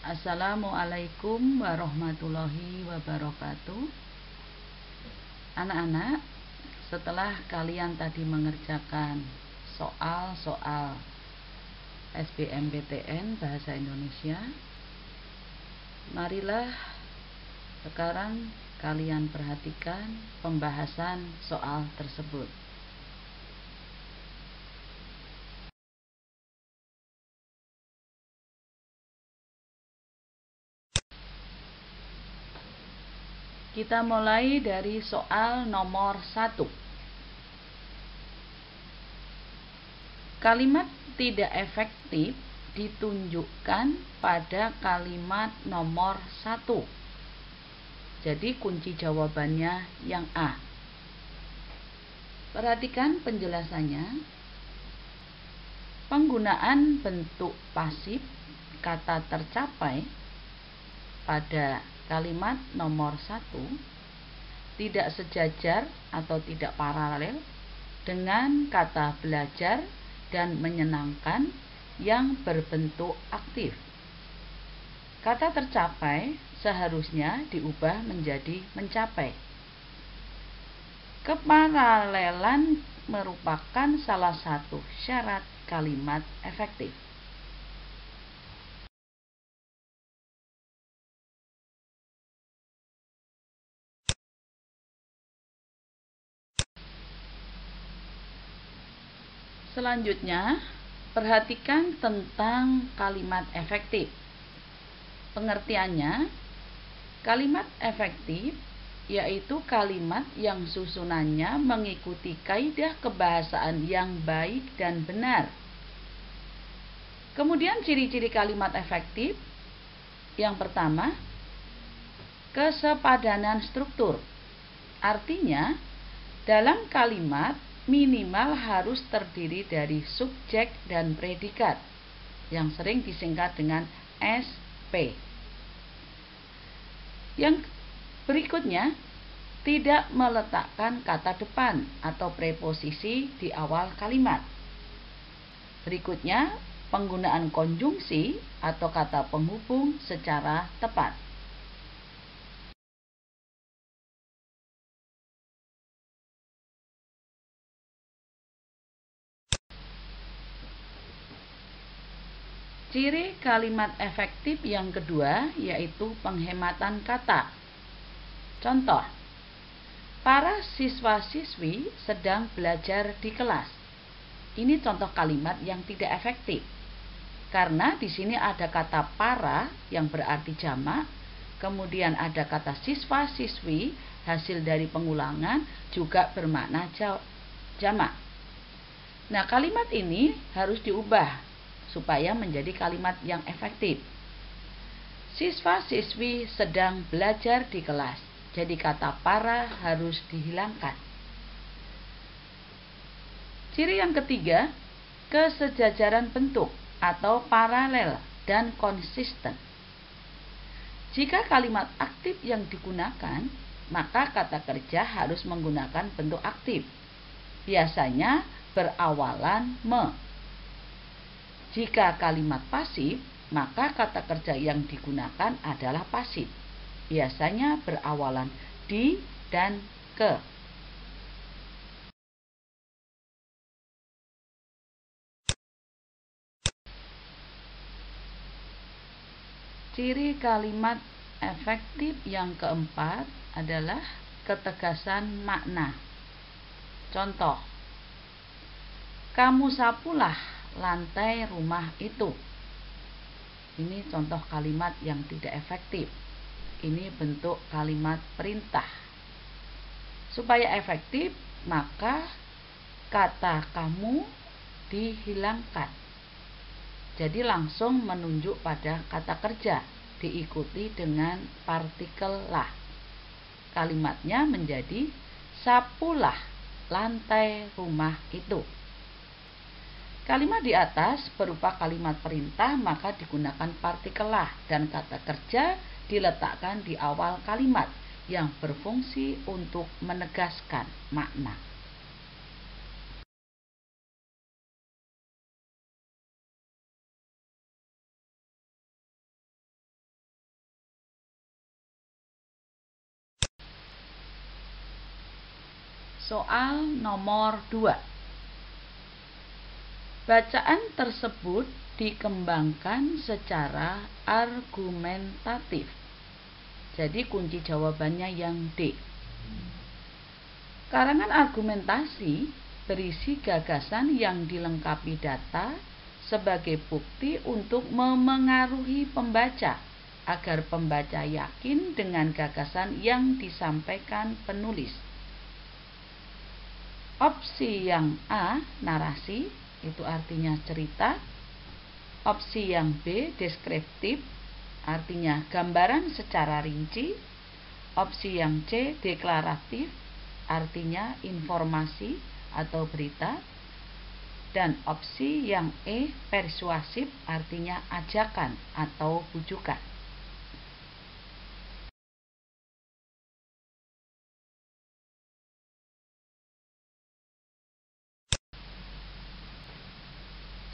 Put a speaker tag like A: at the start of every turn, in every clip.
A: Assalamualaikum warahmatullahi wabarakatuh. Anak-anak, setelah kalian tadi mengerjakan soal-soal SBMPTN Bahasa Indonesia, marilah sekarang kalian perhatikan pembahasan soal tersebut. Kita mulai dari soal nomor 1. Kalimat tidak efektif ditunjukkan pada kalimat nomor 1. Jadi kunci jawabannya yang A. Perhatikan penjelasannya. Penggunaan bentuk pasif kata tercapai pada kalimat nomor 1 tidak sejajar atau tidak paralel dengan kata belajar dan menyenangkan yang berbentuk aktif. Kata tercapai seharusnya diubah menjadi mencapai. Keparalelan merupakan salah satu syarat kalimat efektif. Selanjutnya, perhatikan tentang kalimat efektif. Pengertiannya, kalimat efektif yaitu kalimat yang susunannya mengikuti kaidah kebahasaan yang baik dan benar. Kemudian ciri-ciri kalimat efektif. Yang pertama, kesepadanan struktur. Artinya, dalam kalimat minimal harus terdiri dari subjek dan predikat yang sering disingkat dengan SP. Yang berikutnya, tidak meletakkan kata depan atau preposisi di awal kalimat. Berikutnya, penggunaan konjungsi atau kata penghubung secara tepat. Ciri kalimat efektif yang kedua yaitu penghematan kata. Contoh, para siswa-siswi sedang belajar di kelas. Ini contoh kalimat yang tidak efektif. Karena di sini ada kata para yang berarti jamak, kemudian ada kata siswa-siswi hasil dari pengulangan juga bermakna jamak. Nah, kalimat ini harus diubah supaya menjadi kalimat yang efektif. Siswa-siswi sedang belajar di kelas. Jadi kata para harus dihilangkan. Ciri yang ketiga, kesejajaran bentuk atau paralel dan konsisten. Jika kalimat aktif yang digunakan, maka kata kerja harus menggunakan bentuk aktif. Biasanya berawalan me. Jika kalimat pasif, maka kata kerja yang digunakan adalah pasif. Biasanya berawalan di dan ke. Ciri kalimat efektif yang keempat adalah ketegasan makna. Contoh, kamu sapulah lantai rumah itu. Ini contoh kalimat yang tidak efektif. Ini bentuk kalimat perintah. Supaya efektif, maka kata kamu dihilangkan. Jadi langsung menunjuk pada kata kerja, diikuti dengan partikel lah. Kalimatnya menjadi sapulah lantai rumah itu. Kalimat di atas berupa kalimat perintah, maka digunakan partikel lah dan kata kerja diletakkan di awal kalimat yang berfungsi untuk menegaskan makna. Soal nomor 2. Bacaan tersebut dikembangkan secara argumentatif. Jadi kunci jawabannya yang D. Karangan argumentasi berisi gagasan yang dilengkapi data sebagai bukti untuk memengaruhi pembaca agar pembaca yakin dengan gagasan yang disampaikan penulis. Opsi yang A, narasi, itu artinya cerita. Opsi yang B, deskriptif, artinya gambaran secara rinci. Opsi yang C, deklaratif, artinya informasi atau berita. Dan opsi yang E, persuasif, artinya ajakan atau bujukan.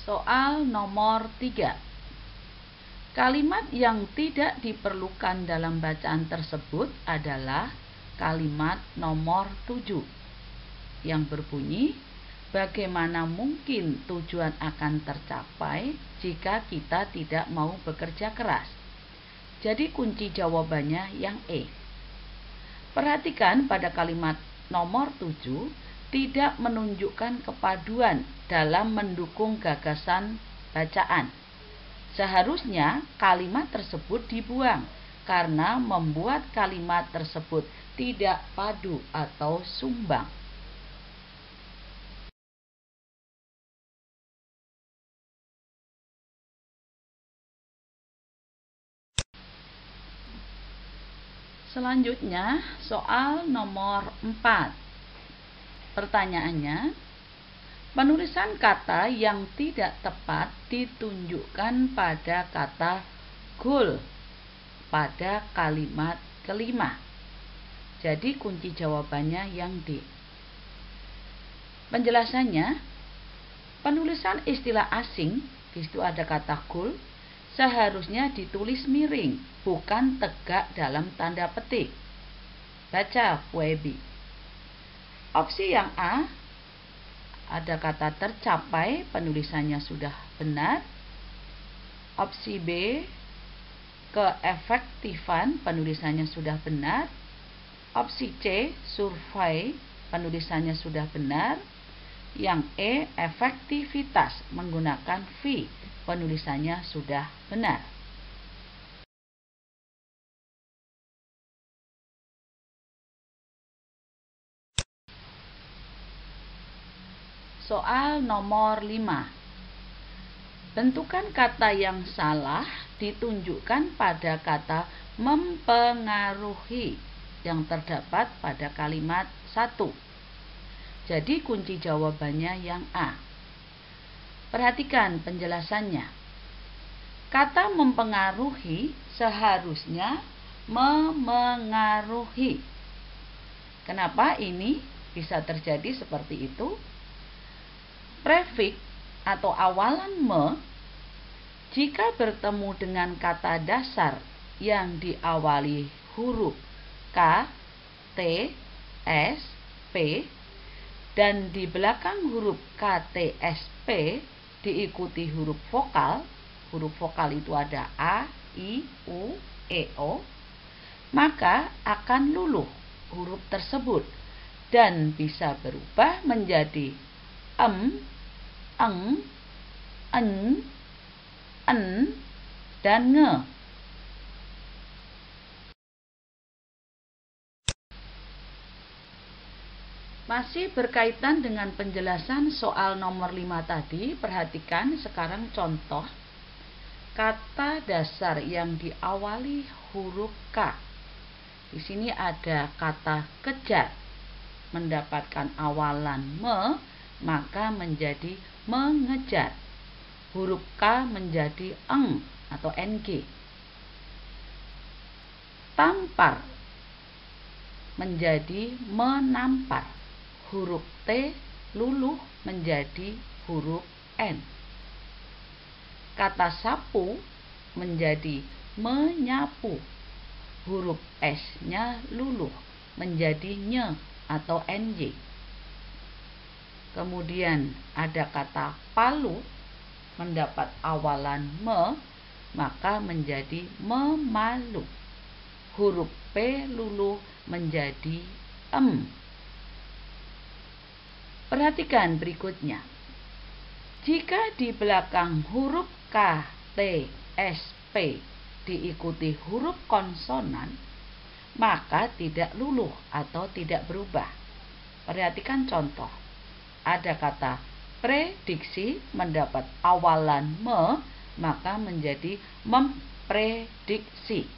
A: Soal nomor 3. Kalimat yang tidak diperlukan dalam bacaan tersebut adalah kalimat nomor 7 yang berbunyi, bagaimana mungkin tujuan akan tercapai jika kita tidak mau bekerja keras. Jadi kunci jawabannya yang E. Perhatikan pada kalimat nomor 7 tidak menunjukkan kepaduan dalam mendukung gagasan bacaan. Seharusnya kalimat tersebut dibuang karena membuat kalimat tersebut tidak padu atau sumbang. Selanjutnya soal nomor 4. Pertanyaannya, penulisan kata yang tidak tepat ditunjukkan pada kata goal pada kalimat kelima. Jadi kunci jawabannya yang D. Penjelasannya, penulisan istilah asing, di situ ada kata goal, seharusnya ditulis miring, bukan tegak dalam tanda petik. Baca Webi. Opsi yang A, ada kata tercapai, penulisannya sudah benar. Opsi B, keefektifan, penulisannya sudah benar. Opsi C, survei, penulisannya sudah benar. Yang E, efektivitas, menggunakan V, penulisannya sudah benar. Soal nomor 5. Bentukan kata yang salah ditunjukkan pada kata mempengaruhi yang terdapat pada kalimat 1. Jadi kunci jawabannya yang A. Perhatikan penjelasannya. Kata mempengaruhi seharusnya memengaruhi. Kenapa ini bisa terjadi seperti itu? Prefix atau awalan me jika bertemu dengan kata dasar yang diawali huruf K, T, S, P dan di belakang huruf K, T, S, P diikuti huruf vokal itu ada A, I, U, E, O, maka akan luluh huruf tersebut dan bisa berubah menjadi eng, en, dan nge. Masih berkaitan dengan penjelasan soal nomor 5 tadi, perhatikan sekarang contoh kata dasar yang diawali huruf K. Di sini ada kata kejar, mendapatkan awalan me, maka menjadi mengejar. Huruf K menjadi eng atau ng. Tampar menjadi menampar. Huruf T luluh menjadi huruf N. Kata sapu menjadi menyapu. Huruf S-nya luluh menjadi nye atau NY. kemudian ada kata palu mendapat awalan me, maka menjadi memalu. Huruf P luluh menjadi em. Perhatikan berikutnya. Jika di belakang huruf K, T, S, P diikuti huruf konsonan, maka tidak luluh atau tidak berubah. Perhatikan contoh. Ada kata prediksi mendapat awalan me, maka menjadi memprediksi.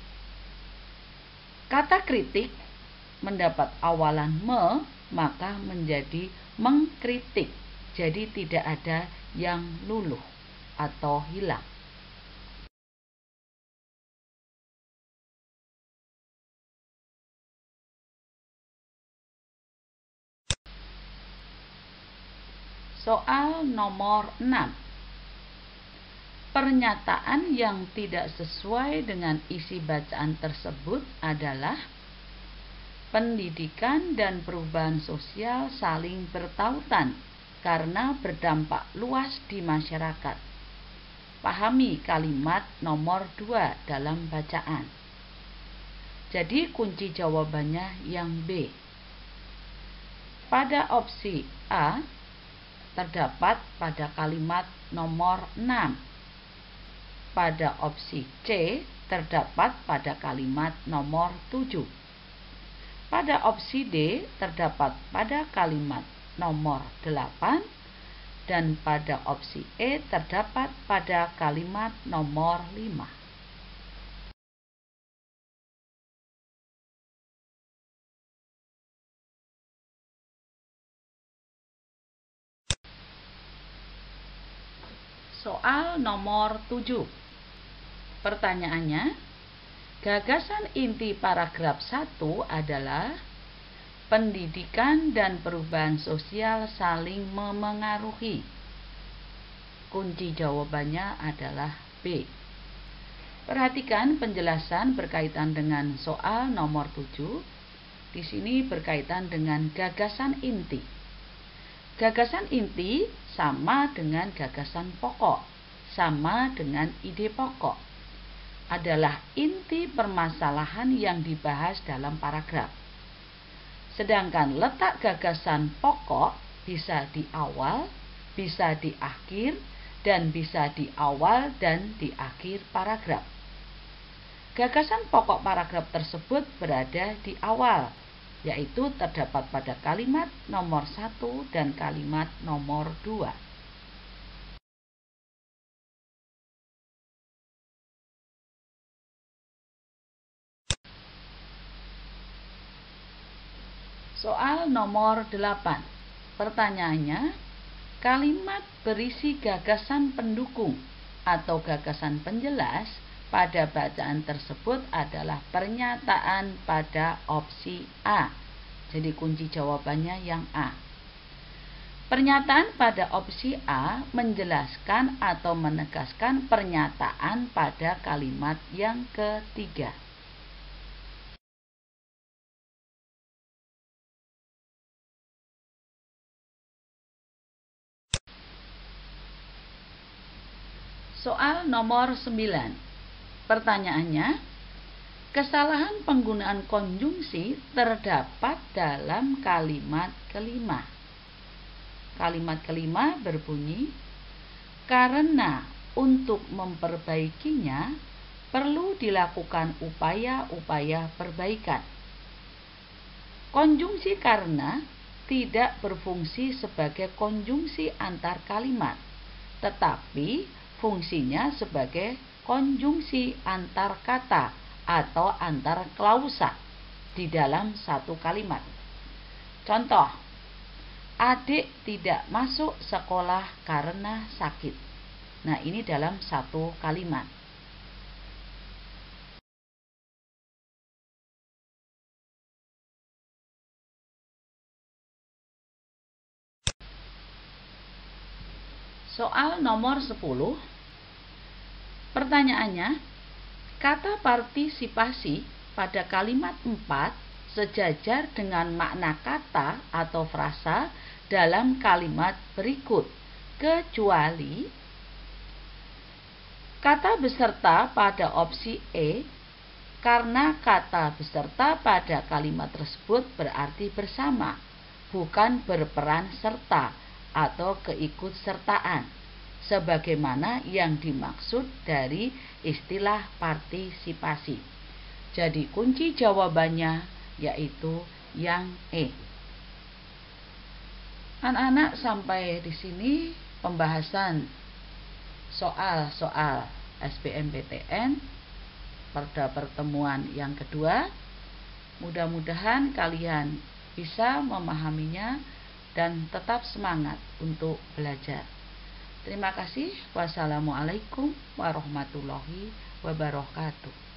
A: Kata kritik mendapat awalan me, maka menjadi mengkritik. Jadi tidak ada yang luluh atau hilang. Soal nomor 6. Pernyataan yang tidak sesuai dengan isi bacaan tersebut adalah pendidikan dan perubahan sosial saling bertautan karena berdampak luas di masyarakat. Pahami kalimat nomor 2 dalam bacaan. Jadi kunci jawabannya yang B. Pada opsi A terdapat pada kalimat nomor 6. Pada opsi C terdapat pada kalimat nomor 7. Pada opsi D terdapat pada kalimat nomor 8 dan pada opsi E terdapat pada kalimat nomor 5. Soal nomor 7. Pertanyaannya, gagasan inti paragraf 1 adalah pendidikan dan perubahan sosial saling memengaruhi. Kunci jawabannya adalah B. Perhatikan penjelasan berkaitan dengan soal nomor 7. Di sini berkaitan dengan gagasan inti. Gagasan inti sama dengan gagasan pokok, sama dengan ide pokok. Adalah inti permasalahan yang dibahas dalam paragraf. Sedangkan letak gagasan pokok bisa di awal, bisa di akhir, dan bisa di awal dan di akhir paragraf. Gagasan pokok paragraf tersebut berada di awal, yaitu terdapat pada kalimat nomor 1 dan kalimat nomor 2. Soal nomor 8. Pertanyaannya, kalimat berisi gagasan pendukung atau gagasan penjelas pada bacaan tersebut adalah pernyataan pada opsi A. Jadi kunci jawabannya yang A. Pernyataan pada opsi A menjelaskan atau menegaskan pernyataan pada kalimat yang ketiga. Soal nomor 9. Pertanyaannya, kesalahan penggunaan konjungsi terdapat dalam kalimat kelima. Kalimat kelima berbunyi, karena untuk memperbaikinya perlu dilakukan upaya-upaya perbaikan. Konjungsi karena tidak berfungsi sebagai konjungsi antar kalimat, tetapi fungsinya sebagai konjungsi antar kata atau antar klausa di dalam satu kalimat. Contoh, adik tidak masuk sekolah karena sakit. Nah, ini dalam satu kalimat. Soal nomor 10. Pertanyaannya, kata partisipasi pada kalimat 4 sejajar dengan makna kata atau frasa dalam kalimat berikut, kecuali kata beserta pada opsi E, karena kata beserta pada kalimat tersebut berarti bersama, bukan berperan serta atau keikutsertaan, sebagaimana yang dimaksud dari istilah partisipasi. Jadi kunci jawabannya yaitu yang E. Anak-anak, sampai di sini pembahasan soal-soal SBMPTN pada pertemuan yang kedua. Mudah-mudahan kalian bisa memahaminya dan tetap semangat untuk belajar. Terima kasih. Wassalamualaikum warahmatullahi wabarakatuh.